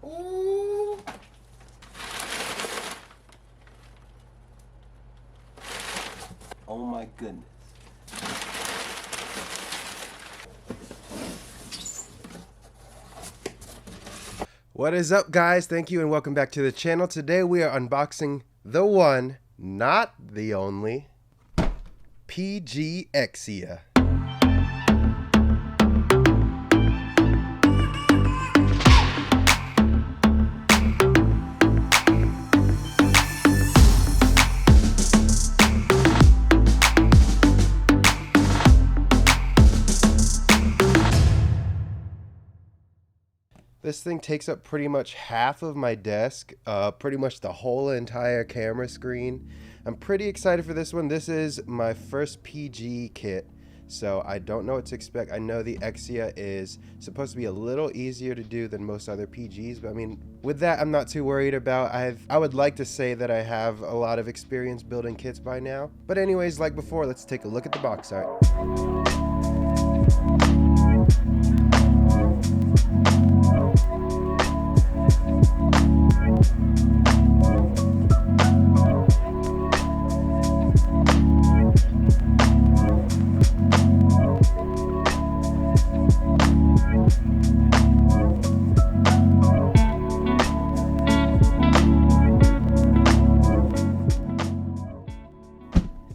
Ooh. Oh my goodness. What is up, guys? Thank you and welcome back to the channel. Today we are unboxing the one, not the only, PG Exia. This thing takes up pretty much half of my desk, pretty much the whole entire camera screen. I'm pretty excited for this one. This is my first PG kit, so I don't know what to expect. I know the Exia is supposed to be a little easier to do than most other PGs, but I mean, with that, I'm not too worried about. I would like to say that I have a lot of experience building kits by now. But anyways, like before, let's take a look at the box art.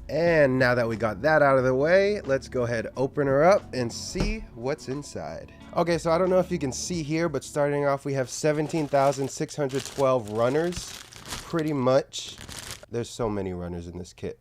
And now that we got that out of the way, let's go ahead, open her up and see what's inside. Okay, so I don't know if you can see here, but starting off we have 17,612 runners, pretty much. There's so many runners in this kit.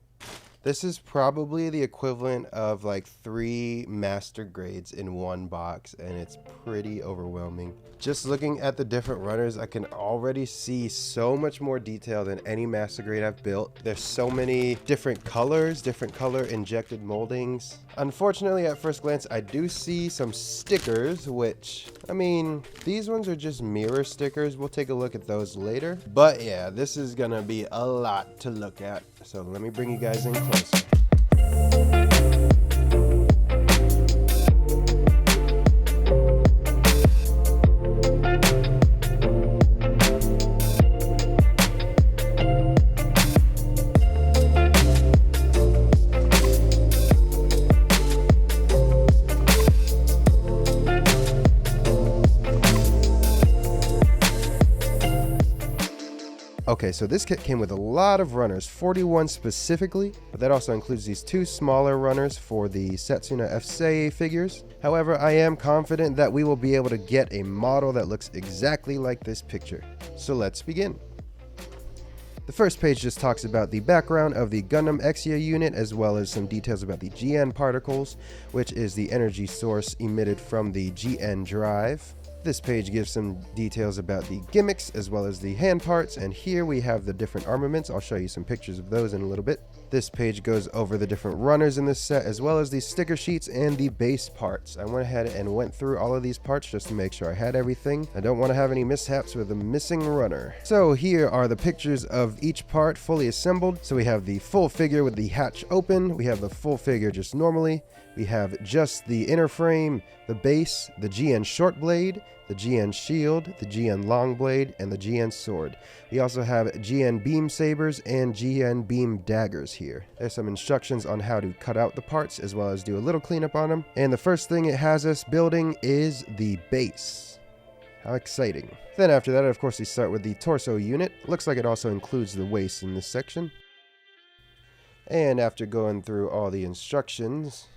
This is probably the equivalent of like 3 master grades in one box, and it's pretty overwhelming. Just looking at the different runners, I can already see so much more detail than any master grade I've built. There's so many different colors, different color injected moldings. Unfortunately, at first glance, I do see some stickers, which, I mean, these ones are just mirror stickers. We'll take a look at those later. But yeah, this is gonna be a lot to look at. So let me bring you guys in closer. Okay, so this kit came with a lot of runners, 41 specifically, but that also includes these 2 smaller runners for the Setsuna FC figures. However, I am confident that we will be able to get a model that looks exactly like this picture. So let's begin. The first page just talks about the background of the Gundam Exia unit, as well as some details about the GN particles, which is the energy source emitted from the GN drive. This page gives some details about the gimmicks as well as the hand parts, and here we have the different armaments. I'll show you some pictures of those in a little bit. This page goes over the different runners in this set, as well as the sticker sheets and the base parts. I went ahead and went through all of these parts just to make sure I had everything. I don't want to have any mishaps with a missing runner. So here are the pictures of each part fully assembled. So we have the full figure with the hatch open. We have the full figure just normally. We have just the inner frame, the base, the GN short blade, the GN shield, the GN long blade, and the GN sword. We also have GN beam sabers and GN beam daggers here. There's some instructions on how to cut out the parts as well as do a little cleanup on them. And the first thing it has us building is the base. How exciting. Then after that, of course, we start with the torso unit. Looks like it also includes the waist in this section. And after going through all the instructions,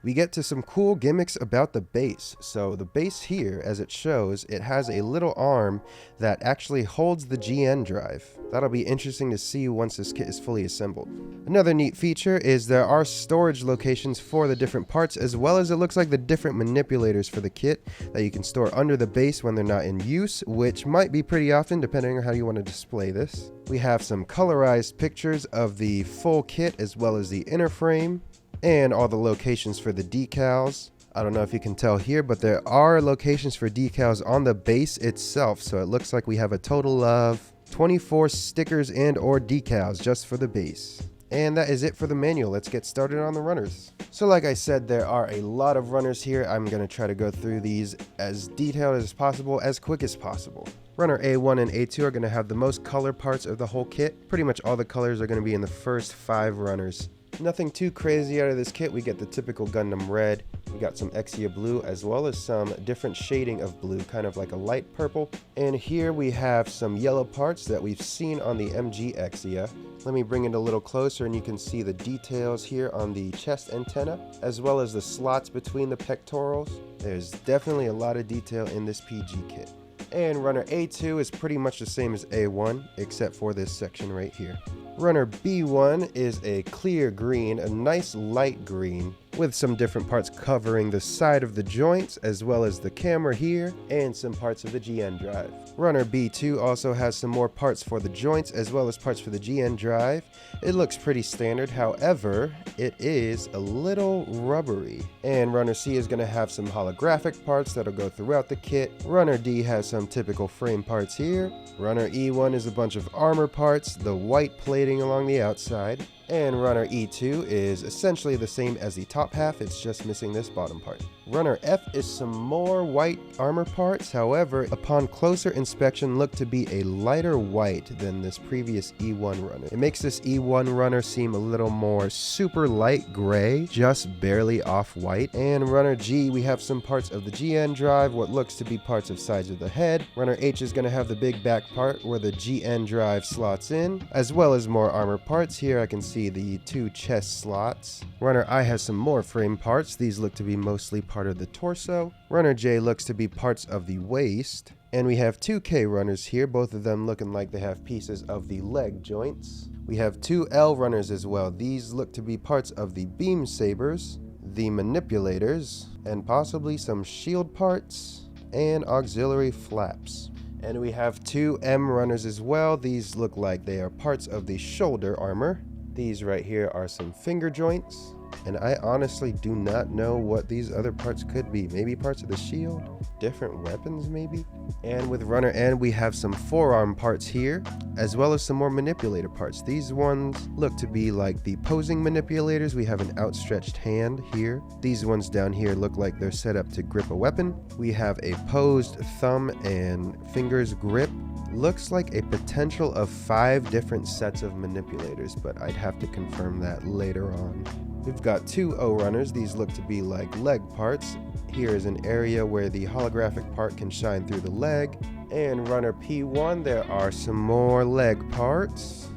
we get to some cool gimmicks about the base. So the base here, as it shows, it has a little arm that actually holds the GN drive. That'll be interesting to see once this kit is fully assembled. Another neat feature is there are storage locations for the different parts, as well as it looks like the different manipulators for the kit that you can store under the base when they're not in use, which might be pretty often depending on how you want to display this. We have some colorized pictures of the full kit as well as the inner frame, and all the locations for the decals. I don't know if you can tell here, but there are locations for decals on the base itself, so it looks like we have a total of 24 stickers and or decals just for the base. And that is it for the manual. Let's get started on the runners. So like I said, there are a lot of runners here. I'm going to try to go through these as detailed as possible, as quick as possible. Runner A1 and A2 are going to have the most color parts of the whole kit. Pretty much all the colors are going to be in the first 5 runners. Nothing too crazy out of this kit. We get the typical Gundam red. We got some Exia blue, as well as some different shading of blue, kind of like a light purple. And here we have some yellow parts that we've seen on the MG Exia. Let me bring it a little closer and you can see the details here on the chest antenna, as well as the slots between the pectorals. There's definitely a lot of detail in this PG kit. And runner A2 is pretty much the same as A1, except for this section right here. Runner B1 is a clear green, a nice light green, with some different parts covering the side of the joints, as well as the camera here, and some parts of the GN drive. Runner B2 also has some more parts for the joints, as well as parts for the GN drive. It looks pretty standard, however, it is a little rubbery. And Runner C is going to have some holographic parts that'll go throughout the kit. Runner D has some typical frame parts here. Runner E1 is a bunch of armor parts, the white plating along the outside. And Runner E2 is essentially the same as the top half, it's just missing this bottom part. Runner F is some more white armor parts, however, upon closer inspection look to be a lighter white than this previous E1 runner. It makes this E1 runner seem a little more super light gray, just barely off white. And Runner G, we have some parts of the GN drive, what looks to be parts of sides of the head. Runner H is going to have the big back part where the GN drive slots in, as well as more armor parts. Here I can see the 2 chest slots. Runner I has some more frame parts. These look to be mostly part of the torso. Runner J looks to be parts of the waist. And we have 2 K runners here, both of them looking like they have pieces of the leg joints. We have 2 L runners as well. These look to be parts of the beam sabers, the manipulators, and possibly some shield parts and auxiliary flaps. And we have 2 M runners as well. These look like they are parts of the shoulder armor. These right here are some finger joints, and I honestly do not know what these other parts could be. Maybe parts of the shield, different weapons maybe. And with Runner N, we have some forearm parts here, as well as some more manipulator parts. These ones look to be like the posing manipulators. We have an outstretched hand here. These ones down here look like they're set up to grip a weapon. We have a posed thumb and fingers grip. Looks like a potential of 5 different sets of manipulators, but I'd have to confirm that later on. We've got 2 O runners. These look to be like leg parts. Here is an area where the holographic part can shine through the leg. And Runner P1, there are some more leg parts.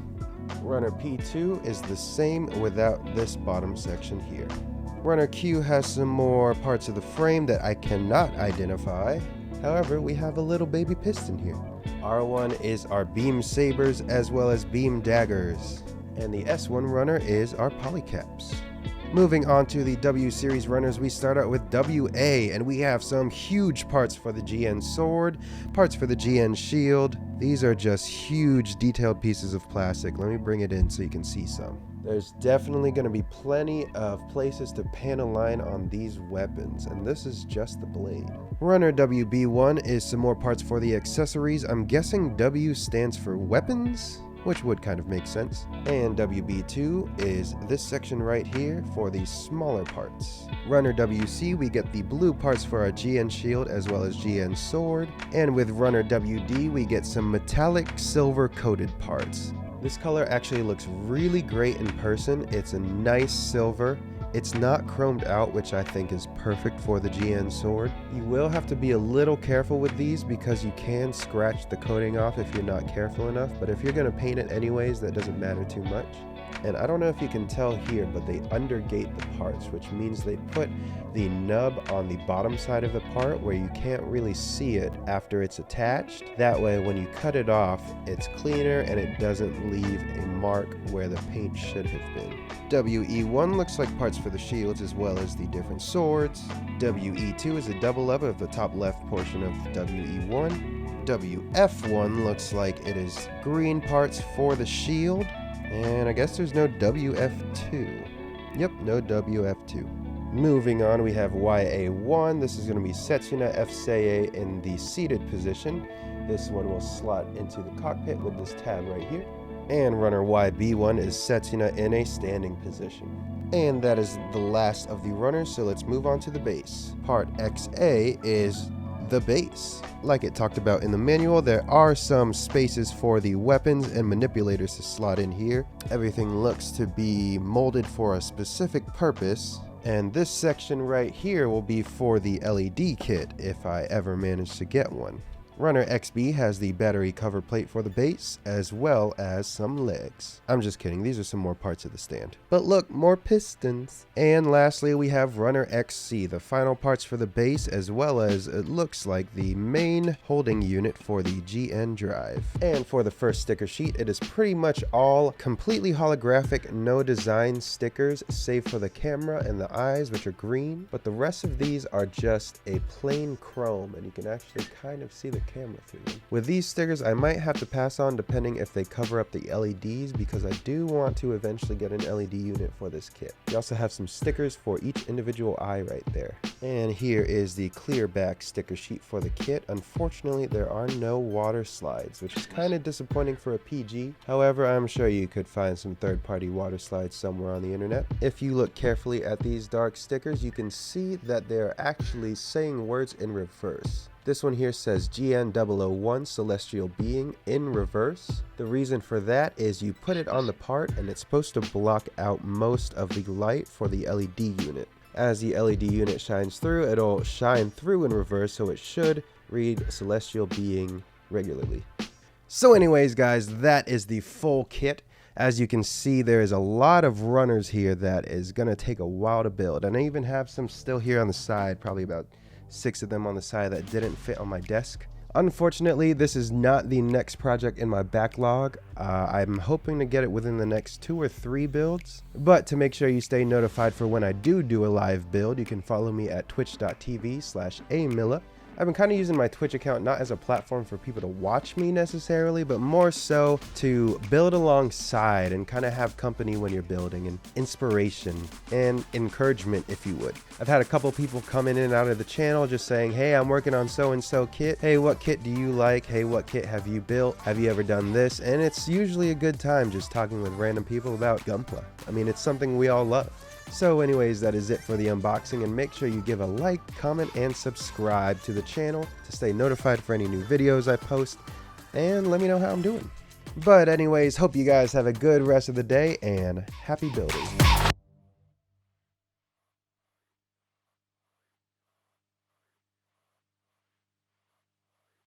Runner P2 is the same without this bottom section here. Runner Q has some more parts of the frame that I cannot identify. However, we have a little baby piston here. R1 is our beam sabers as well as beam daggers. And the S1 runner is our polycaps. Moving on to the W series runners, we start out with WA, and we have some huge parts for the GN sword, parts for the GN shield. These are just huge detailed pieces of plastic. Let me bring it in so you can see some. There's definitely going to be plenty of places to pan a line on these weapons, and this is just the blade. Runner WB1 is some more parts for the accessories. I'm guessing W stands for weapons, which would kind of make sense. And WB2 is this section right here for the smaller parts. Runner WC, we get the blue parts for our GN shield as well as GN sword. And with Runner WD, we get some metallic silver coated parts. This color actually looks really great in person. It's a nice silver. It's not chromed out, which I think is perfect for the GN sword. You will have to be a little careful with these because you can scratch the coating off if you're not careful enough, but if you're going to paint it anyways, that doesn't matter too much. And I don't know if you can tell here, but they undergate the parts, which means they put the nub on the bottom side of the part where you can't really see it after it's attached. That way, when you cut it off, it's cleaner and it doesn't leave a mark where the paint should have been. WE1 looks like parts for the shields as well as the different swords. WE2 is a double up of the top left portion of WE1. WF1 looks like it is green parts for the shield. And I guess there's no WF2. Yep, no WF2. Moving on, we have YA1. This is going to be Setsuna FSEI in the seated position. This one will slot into the cockpit with this tab right here. And runner YB1 is Setsuna in a standing position. And that is the last of the runners, so let's move on to the base. Part XA is the base. Like it talked about in the manual, there are some spaces for the weapons and manipulators to slot in here. Everything looks to be molded for a specific purpose. And this section right here will be for the LED kit if I ever manage to get one. Runner XB has the battery cover plate for the base, as well as some legs. I'm just kidding, these are some more parts of the stand. But look, more pistons. And lastly, we have Runner XC, the final parts for the base, as well as, it looks like, the main holding unit for the GN drive. And for the first sticker sheet, it is pretty much all completely holographic, no design stickers, save for the camera and the eyes, which are green. But the rest of these are just a plain chrome, and you can actually kind of see the camera through them. With these stickers, I might have to pass on depending if they cover up the LEDs, because I do want to eventually get an LED unit for this kit. You also have some stickers for each individual eye right there. And here is the clear back sticker sheet for the kit. Unfortunately, there are no water slides, which is kind of disappointing for a PG. However, I'm sure you could find some third-party water slides somewhere on the internet. If you look carefully at these dark stickers, you can see that they're actually saying words in reverse. This one here says GN001 Celestial Being in reverse. The reason for that is you put it on the part and it's supposed to block out most of the light for the LED unit. As the LED unit shines through, it'll shine through in reverse, so it should read Celestial Being regularly. So anyways guys, that is the full kit. As you can see, there is a lot of runners here that is going to take a while to build. And I even have some still here on the side, probably about 6 of them on the side that didn't fit on my desk. Unfortunately, this is not the next project in my backlog. I'm hoping to get it within the next 2 or 3 builds. But to make sure you stay notified for when I do a live build, you can follow me at twitch.tv/amilla. I've been kind of using my Twitch account not as a platform for people to watch me necessarily, but more so to build alongside and kind of have company when you're building, and inspiration and encouragement, if you would. I've had a couple people come in and out of the channel just saying, hey, I'm working on so-and-so kit. Hey, what kit do you like? Hey, what kit have you built? Have you ever done this? And it's usually a good time just talking with random people about Gunpla. I mean, it's something we all love. So anyways, that is it for the unboxing, and make sure you give a like, comment, and subscribe to the channel to stay notified for any new videos I post, and let me know how I'm doing. But anyways, hope you guys have a good rest of the day, and happy building.